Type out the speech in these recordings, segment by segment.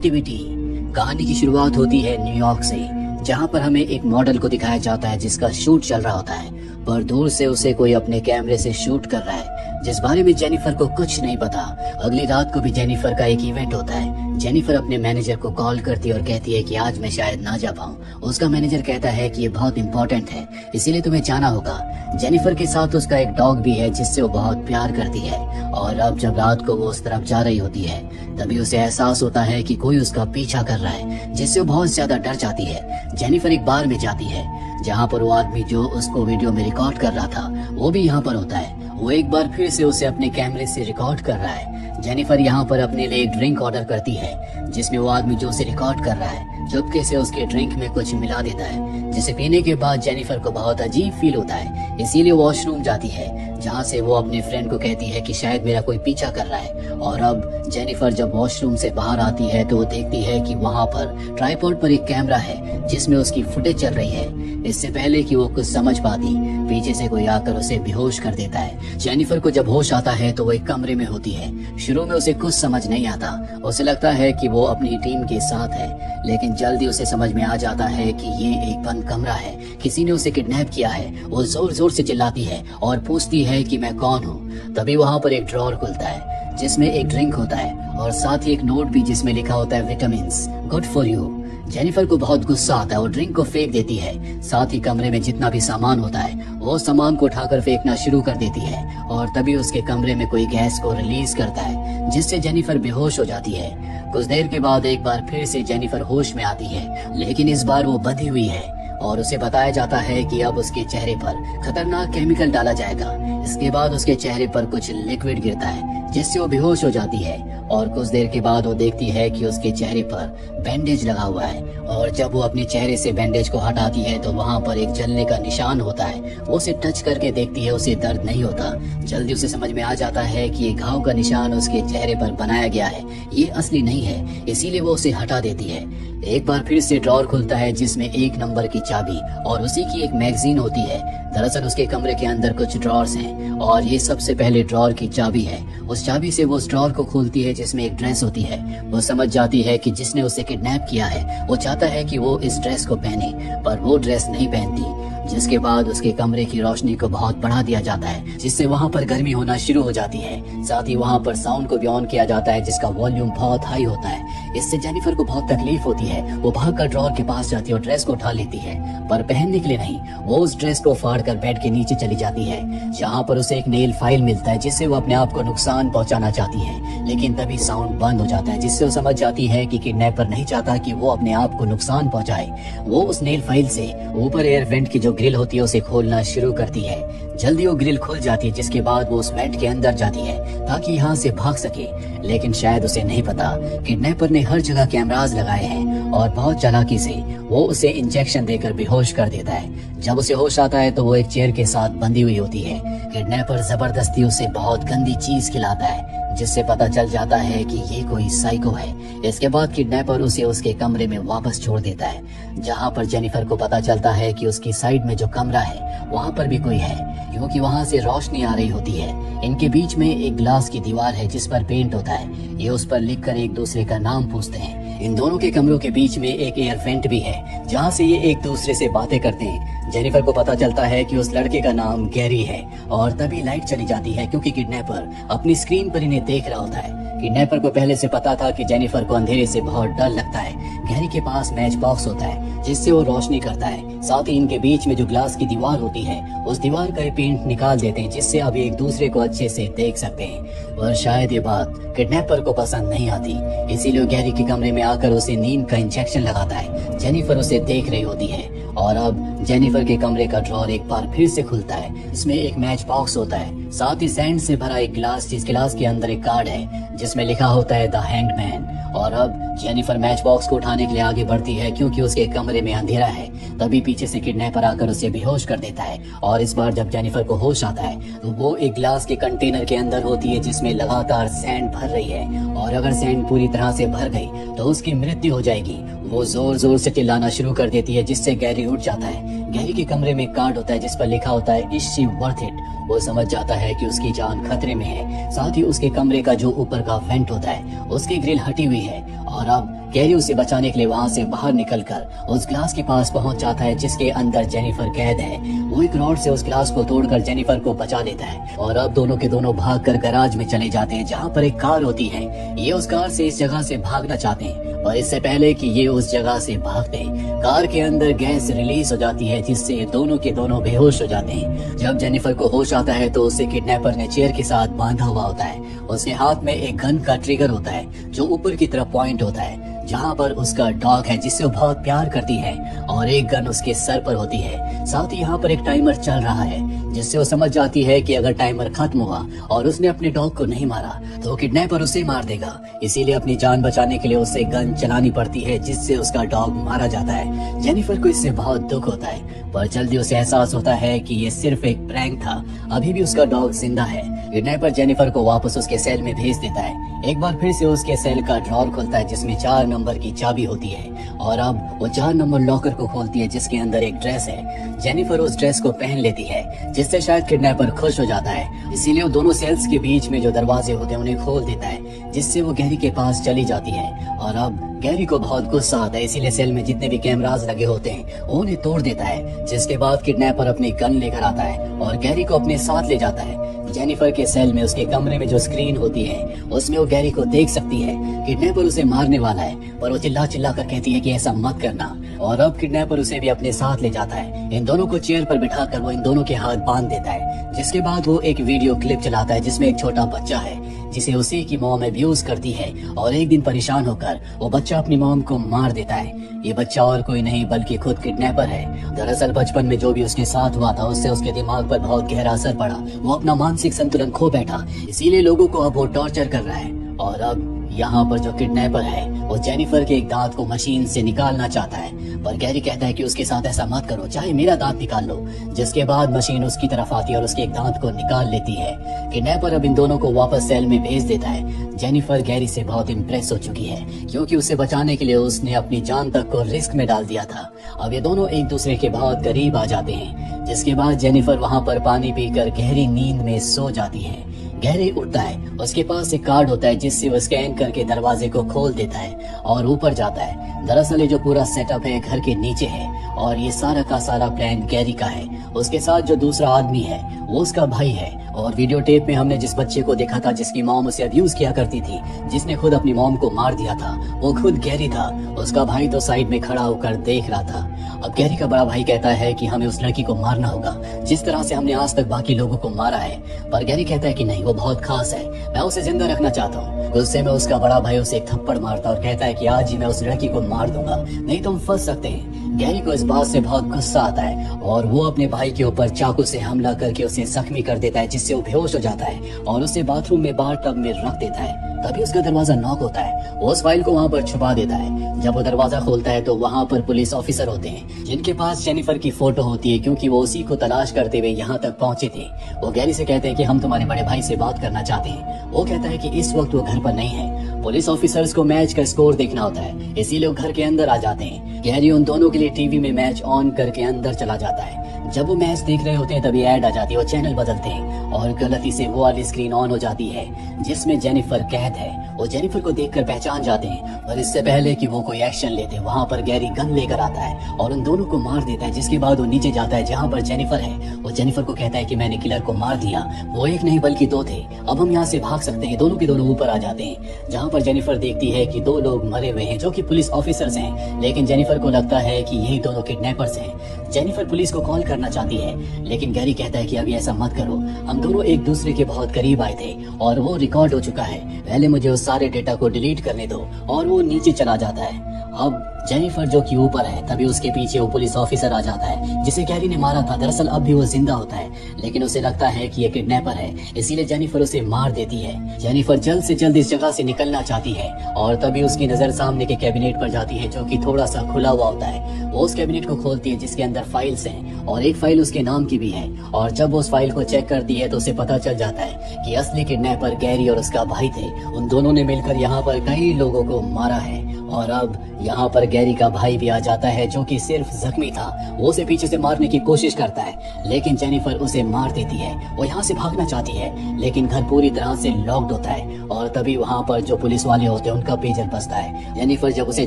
Activity. कहानी की शुरुआत होती है न्यूयॉर्क से, जहां पर हमें एक मॉडल को दिखाया जाता है जिसका शूट चल रहा होता है, पर दूर से उसे कोई अपने कैमरे से शूट कर रहा है जिस बारे में जेनिफर को कुछ नहीं पता। अगली रात को भी जेनिफर का एक इवेंट होता है। जेनिफर अपने मैनेजर को कॉल करती है और कहती है कि आज मैं शायद ना जा पाऊं। उसका मैनेजर कहता है कि ये बहुत इंपॉर्टेंट है, इसीलिए तुम्हें जाना होगा। जेनिफर के साथ उसका एक डॉग भी है जिससे वो बहुत प्यार करती है। और अब जब रात को वो उस तरफ जा रही होती है, तभी उसे एहसास होता है कि कोई उसका पीछा कर रहा है, जिससे वो बहुत ज्यादा डर जाती है। जेनिफर एक बार में जाती है जहाँ पर वो आदमी जो उसको वीडियो में रिकॉर्ड कर रहा था वो भी यहाँ पर होता है। वो एक बार फिर से उसे अपने कैमरे से रिकॉर्ड कर रहा है। जेनिफर यहाँ पर अपने लिए एक ड्रिंक ऑर्डर करती है जिसमें वो आदमी जो उसे रिकॉर्ड कर रहा है चुपके से उसके ड्रिंक में कुछ मिला देता है, जिसे पीने के बाद जेनिफर को बहुत अजीब फील होता है। इसीलिए वॉशरूम जाती है जहाँ से वो अपने फ्रेंड को कहती है कि शायद मेरा कोई पीछा कर रहा है। और अब जेनिफर जब वॉशरूम से बाहर आती है तो वो देखती है कि वहाँ पर ट्राइपॉड पर एक कैमरा है जिसमें उसकी फुटेज चल रही है। इससे पहले कि वो कुछ समझ पाती, पीछे से कोई आकर उसे बेहोश कर देता है। जेनिफर को जब होश आता है तो वो एक कमरे में होती है। शुरू में उसे कुछ समझ नहीं आता, उसे लगता है कि वो अपनी टीम के साथ है, लेकिन जल्दी उसे समझ में आ जाता है कि ये एक बंद कमरा है, किसी ने उसे किडनैप किया है। वो जोर जोर से चिल्लाती है और पूछती है कि मैं कौन हूँ। तभी वहाँ पर एक ड्रॉर खुलता है जिसमें एक ड्रिंक होता है और साथ ही एक नोट भी जिसमें लिखा होता है vitamins good for you. Jennifer को बहुत गुस्सा आता है और ड्रिंक को फेंक देती है। साथ ही कमरे में जितना भी सामान होता है वो सामान को उठाकर फेंकना शुरू कर देती है और तभी उसके कमरे में कोई गैस को रिलीज करता है जिससे जेनिफर बेहोश हो जाती है। कुछ देर के बाद एक बार फिर से जेनिफर होश में आती है, लेकिन इस बार वो बंधी हुई है और उसे बताया जाता है कि अब उसके चेहरे पर खतरनाक केमिकल डाला जाएगा। इसके बाद उसके चेहरे पर कुछ लिक्विड गिरता है जिससे वो बेहोश हो जाती है और कुछ देर के बाद वो देखती है कि उसके चेहरे पर बैंडेज लगा हुआ है। और जब वो अपने चेहरे से बैंडेज को हटाती है तो वहाँ पर एक जलने का निशान होता है। वो उसे टच करके देखती है, उसे दर्द नहीं होता। जल्दी उसे समझ में आ जाता है कि ये घाव का निशान उसके चेहरे पर बनाया गया है, ये असली नहीं है, इसीलिए वो उसे हटा देती है। एक बार फिर से ड्रॉर खुलता है जिसमें 1 नंबर की चाबी और उसी की एक मैगजीन होती है। दरअसल उसके कमरे के अंदर कुछ ड्रॉर्स हैं और ये सबसे पहले ड्रॉर की चाबी है। उस चाबी से वो उस ड्रॉर को खोलती है जिसमें एक ड्रेस होती है। वो समझ जाती है कि जिसने उसे किडनैप किया है वो चाहता है कि वो इस ड्रेस को पहने, पर वो ड्रेस नहीं पहनती। जिसके बाद उसके कमरे की रोशनी को बहुत बढ़ा दिया जाता है जिससे वहाँ पर गर्मी होना शुरू हो जाती है। साथ ही वहाँ पर साउंड को भी ऑन किया जाता है जिसका वॉल्यूम बहुत हाई होता है। इससे जेनिफर को बहुत तकलीफ होती है। वो भागकर ड्रॉर के पास जाती है और ड्रेस को उठा लेती है, पर पहनने के लिए नहीं। वो उस ड्रेस को फाड़कर बेड के नीचे चली जाती है जहाँ पर उसे एक नेल फाइल मिलता है जिससे वो अपने आप को नुकसान पहुँचाना चाहती है। लेकिन तभी साउंड बंद हो जाता है जिससे वो समझ जाती है कि किडनैपर नहीं चाहता कि वो अपने आप को नुकसान पहुँचाए। वो उस नेल फाइल से ऊपर एयर वेंट की जो ग्रिल होती है उसे खोलना शुरू करती है। जल्दी वो ग्रिल खुल जाती है जिसके बाद वो उस वेंट के अंदर जाती है ताकि यहाँ से भाग सके। लेकिन शायद उसे नहीं पता किडनैपर ने हर जगह कैमरास लगाए हैं और बहुत चालाकी से वो उसे इंजेक्शन देकर बेहोश कर देता है। जब उसे होश आता है तो वो एक चेयर के साथ बंधी हुई होती है। किडनैपर जबरदस्ती उसे बहुत गंदी चीज खिलाता है जिससे पता चल जाता है कि ये कोई साइको है। इसके बाद किडनैपर उसे उसके कमरे में वापस छोड़ देता है जहाँ पर जेनिफर को पता चलता है कि उसकी साइड में जो कमरा है वहाँ पर भी कोई है, क्योंकि वहाँ से रोशनी आ रही होती है। इनके बीच में एक ग्लास की दीवार है जिस पर पेंट होता है। ये उस पर लिखकर एक दूसरे का नाम पूछते हैं। इन दोनों के कमरों के बीच में एक एयर वेंट भी है जहाँ से ये एक दूसरे से बातें करते हैं। जेनिफर को पता चलता है कि उस लड़के का नाम गैरी है और तभी लाइट चली जाती है क्योंकि किडनैपर अपनी स्क्रीन पर इन्हें देख रहा होता है। किडनैपर को पहले से पता था कि जेनिफर को अंधेरे से बहुत डर लगता है। गैरी के पास मैच बॉक्स होता है जिससे वो रोशनी करता है। साथ ही इनके बीच में जो ग्लास की दीवार होती है उस दीवार का पेंट निकाल देते हैं जिससे अब एक दूसरे को अच्छे से देख सकते हैं। और शायद ये बात किडनैपर को पसंद नहीं आती, इसीलिए गैरी के कमरे में आकर उसे नींद का इंजेक्शन लगाता है। जेनिफर उसे देख रही होती है और अब जेनिफर के कमरे का ड्रॉर एक बार फिर से खुलता है। इसमें एक मैच बॉक्स होता है, साथ ही सैंड से भरा एक ग्लास, जिस गिलास के अंदर एक कार्ड है जिसमें लिखा होता है द हैंगमैन। और अब जेनिफर मैच बॉक्स को उठाने के लिए आगे बढ़ती है क्योंकि उसके कमरे में अंधेरा है। तभी पीछे से किडनैपर आकर उसे बेहोश कर देता है और इस बार जब जेनिफर को होश आता है तो वो एक ग्लास के कंटेनर के अंदर होती है जिसमें लगातार सैंड भर रही है और अगर सैंड पूरी तरह से भर गई तो उसकी मृत्यु हो जाएगी। वो जोर जोर से चिल्लाना शुरू कर देती है जिससे गैरी उठ जाता है। गैरी के कमरे में एक कार्ड होता है जिस पर लिखा होता है इज शी वर्थ इट। वो समझ जाता है कि उसकी जान खतरे में है। साथ ही उसके कमरे का जो ऊपर का वेंट होता है उसकी ग्रिल हटी हुई है और अब गैरी उसे बचाने के लिए वहाँ से बाहर निकलकर उस ग्लास के पास पहुँच जाता है जिसके अंदर जेनिफर कैद है। वो एक रॉड से उस ग्लास को तोड़कर जेनिफर को बचा लेता है और अब दोनों के दोनों भागकर गैराज में चले जाते हैं जहाँ पर एक कार होती है। ये उस कार से इस जगह से भागना चाहते हैं, पर इससे पहले कि ये उस जगह से भागते हैं, कार के अंदर गैस रिलीज हो जाती है जिससे दोनों के दोनों बेहोश हो जाते हैं। जब जेनिफर को होश आता है तो उसे किडनैपर ने चेयर के साथ बांधा हुआ होता है। उसके हाथ में एक गन का ट्रिगर होता है जो ऊपर की तरफ पॉइंट होता है जहाँ पर उसका डॉग है जिससे वो बहुत प्यार करती है, और एक गन उसके सर पर होती है। साथ ही यहाँ पर एक टाइमर चल रहा है जिससे वो समझ जाती है कि अगर टाइमर खत्म हुआ और उसने अपने डॉग को नहीं मारा तो किडनैपर उसे मार देगा। इसीलिए अपनी जान बचाने के लिए उसे गन चलानी पड़ती है जिससे उसका डॉग मारा जाता है। जेनिफर को इससे बहुत दुख होता है, पर जल्दी उसे एहसास होता है कि ये सिर्फ एक प्रैंक था, अभी भी उसका डॉग जिंदा है। किडनैपर जेनिफर को वापस उसके सेल में भेज देता है। एक बार फिर से उसके सेल का ड्रॉर खुलता है जिसमें 4 नंबर की चाबी होती है, और अब वो 4 नंबर लॉकर को खोलती है जिसके अंदर एक ड्रेस है। जेनिफर उस ड्रेस को पहन लेती है जिससे शायद किडनैपर खुश हो जाता है। इसीलिए वो दोनों सेल्स के बीच में जो दरवाजे होते हैं उन्हें खोल देता है जिससे वो गैरी के पास चली जाती है। और अब गैरी को बहुत गुस्सा आता है, इसीलिए सेल में जितने भी कैमरास लगे होते हैं उन्हें तोड़ देता है। जिसके बाद किडनैपर अपनी गन लेकर आता है और गैरी को अपने साथ ले जाता है। जेनिफर के सेल में उसके कमरे में जो स्क्रीन होती है उसमें वो गैरी को देख सकती है। किडनैपर उसे मारने वाला है, पर वो चिल्ला चिल्ला कर कहती है कि ऐसा मत करना। और अब किडनैपर उसे भी अपने साथ ले जाता है। इन दोनों को चेयर पर बिठाकर वो इन दोनों के हाथ बांध देता है। जिसके बाद वो एक वीडियो क्लिप चलाता है जिसमें एक छोटा बच्चा है जिसे उसी की मॉम अब्यूज करती है, और एक दिन परेशान होकर वो बच्चा अपनी मॉम को मार देता है। ये बच्चा और कोई नहीं बल्कि खुद किडनैपर है। दरअसल बचपन में जो भी उसके साथ हुआ था उससे उसके दिमाग पर बहुत गहरा असर पड़ा। वो अपना मानसिक संतुलन खो बैठा, इसीलिए लोगों को अब वो टॉर्चर कर रहा है। और अब यहाँ पर जो किडनैपर है वो जेनिफर के एक दांत को मशीन से निकालना चाहता है, पर गैरी कहता है कि उसके साथ ऐसा मत करो, चाहे मेरा दांत निकाल लो। जिसके बाद मशीन उसकी तरफ आती है और उसके एक दांत को निकाल लेती है। किडनैपर अब इन दोनों को वापस सेल में भेज देता है। जेनिफर गैरी से बहुत इम्प्रेस हो चुकी है क्योंकि उसे बचाने के लिए उसने अपनी जान तक को रिस्क में डाल दिया था। अब ये दोनों एक दूसरे के बहुत करीब आ जाते हैं। जिसके बाद जेनिफर वहाँ पर पानी पीकर गहरी नींद में सो जाती है। गैरी उठता है, उसके पास एक कार्ड होता है जिससे वो स्कैन करके दरवाजे को खोल देता है और ऊपर जाता है। दरअसल ये जो पूरा सेटअप है घर के नीचे है और ये सारा का सारा प्लान गैरी का है। उसके साथ जो दूसरा आदमी है वो उसका भाई है, और वीडियो टेप में हमने जिस बच्चे को देखा था जिसकी मॉम उसे अब्यूज किया करती थी, जिसने खुद अपनी मॉम को मार दिया था, वो खुद गैरी था। उसका भाई तो साइड में खड़ा होकर देख रहा था। अब गैरी का बड़ा भाई कहता है कि हमें उस लड़की को मारना होगा जिस तरह से हमने आज तक बाकी लोगों को मारा है, पर गैरी कहता है कि नहीं, वो बहुत खास है, मैं उसे जिंदा रखना चाहता हूँ। गुस्से में उसका बड़ा भाई उसे एक थप्पड़ मारता और कहता है कि आज ही मैं उस लड़की को मार दूंगा, नहीं तो हम फंस सकते हैं। गैरी को इस बात से बहुत गुस्सा आता है और वो अपने भाई के ऊपर चाकू से हमला करके उसे जख्मी कर देता है जिससे वो बेहोश हो जाता है और उसे बाथरूम में बाथ टब में रख देता है। तभी उसका दरवाजा नॉक होता है। वो उस फाइल को वहाँ पर छुपा देता है। जब वो दरवाजा खोलता है तो वहाँ पर पुलिस ऑफिसर होते हैं जिनके पास जेनिफर की फोटो होती है क्योंकि वो उसी को तलाश करते हुए यहाँ तक पहुँचे थे। वो गैरी से कहते हैं कि हम तुम्हारे बड़े भाई से बात करना चाहते हैं। वो कहता है कि इस वक्त वो घर पर नहीं है। पुलिस ऑफिसर्स को मैच का स्कोर देखना होता है, इसीलिए वो घर के अंदर आ जाते हैं। गैरी उन दोनों के लिए टीवी में मैच ऑन करके अंदर चला जाता है। जब वो मैच देख रहे होते हैं तभी ऐड आ जाती है। वो चैनल बदलते हैं और गलती से वो वाली स्क्रीन ऑन हो जाती है जिसमें जेनिफर कैद है। वो जेनिफर को देखकर पहचान जाते हैं और इससे पहले कि वो कोई एक्शन लेते वहाँ पर गैरी गन लेकर आता है और उन दोनों को मार देता है। जिसके बाद वो नीचे जाता है जहाँ पर जेनिफर है। वो जेनिफर को कहता है कि मैंने किलर को मार दिया, वो एक नहीं बल्कि 2 थे, अब हम यहाँ से भाग सकते हैं। दोनों के दोनों ऊपर आ जाते हैं जहाँ पर जेनिफर देखती है कि 2 लोग मरे हुए हैं जो कि पुलिस ऑफिसर्स हैं, लेकिन जेनिफर को लगता है कि यही दोनों किडनैपर्स हैं। जेनिफर पुलिस को कॉल करना चाहती है लेकिन गैरी कहता है कि अभी ऐसा मत करो, हम दोनों एक दूसरे के बहुत करीब आए थे और वो रिकॉर्ड हो चुका है, पहले मुझे उस सारे डेटा को डिलीट करने दो। और वो नीचे चला जाता है। अब जेनिफर जो कि ऊपर है तभी उसके पीछे वो पुलिस ऑफिसर आ जाता है जिसे गैरी ने मारा था। दरअसल अब भी वो जिंदा होता है लेकिन उसे लगता है कि ये किडनैपर है, इसीलिए जेनिफर उसे मार देती है। जेनिफर जल्द से जल्द इस जगह से निकलना चाहती है और तभी उसकी नजर सामने के कैबिनेट पर जाती है जो कि थोड़ा सा खुला हुआ होता है। वो उस कैबिनेट को खोलती है जिसके अंदर फाइल्स हैं और एक फाइल उसके नाम की भी है। और जब वो उस फाइल को चेक करती है तो उसे पता चल जाता है कि असली किडनैपर गैरी और उसका भाई थे। उन दोनों ने मिलकर यहाँ पर कई लोगों को मारा है और अब यहाँ पर गैरी का भाई भी आ जाता है जो कि सिर्फ जख्मी था। वो उसे पीछे से मारने की कोशिश करता है लेकिन जेनिफर उसे मार देती है। वो यहाँ से भागना चाहती है लेकिन घर पूरी तरह से लॉक्ड होता है और तभी वहाँ पर जो पुलिस वाले होते हैं उनका पेजर बजता है। जेनिफर जब उसे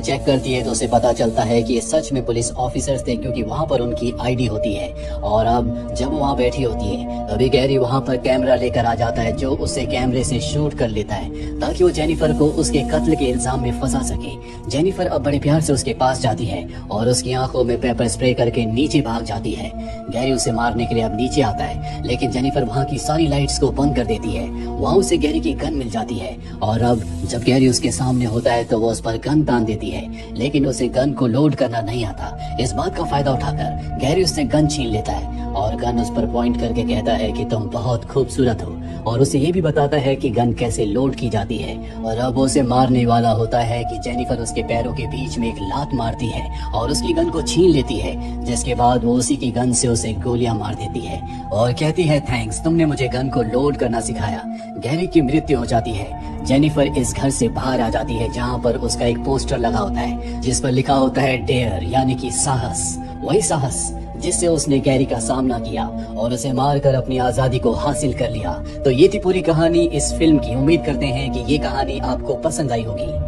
चेक करती है तो उसे पता चलता है कि ये सच में पुलिस ऑफिसर्स थे क्योंकि वहाँ पर उनकी आईडी होती है। और अब जब वो वहाँ बैठी होती है तभी गैरी वहाँ पर कैमरा लेकर आ जाता है जो उसे कैमरे से शूट कर लेता है ताकि वो जेनिफर को उसके कत्ल के इल्जाम में फंसा सके। जेनिफर अब बड़े प्यार से उसके पास जाती है और उसकी आंखों में पेपर स्प्रे करके नीचे भाग जाती है। गैरी उसे मारने के लिए अब नीचे आता है लेकिन जेनिफर वहाँ की सारी लाइट्स को बंद कर देती है। वहाँ उसे गैरी की गन मिल जाती है और अब जब गैरी उसके सामने होता है तो वो उस पर गन तान देती है लेकिन उसे गन को लोड करना नहीं आता। इस बात का फायदा उठाकर गैरी उससे गन छीन लेता है और गन उस पर पॉइंट करके कहता है कि तुम बहुत खूबसूरत हो और उसे ये भी बताता है कि गन कैसे लोड की जाती है। और अब उसे मारने वाला होता है कि जेनिफर उसके पैरों के बीच में एक लात मारती है और उसकी गन को छीन लेती है जिसके बाद वो उसी की गन से उसे गोलियां मार देती है और कहती है थैंक्स, तुमने मुझे गन को लोड करना सिखाया। गैरी की मृत्यु हो जाती है। जेनिफर इस घर से बाहर आ जाती है जहाँ पर उसका एक पोस्टर लगा होता है जिस पर लिखा होता है डेयर यानी कि साहस, वही साहस जिससे उसने गैरी का सामना किया और उसे मारकर अपनी आजादी को हासिल कर लिया। तो ये थी पूरी कहानी इस फिल्म की। उम्मीद करते हैं कि ये कहानी आपको पसंद आई होगी।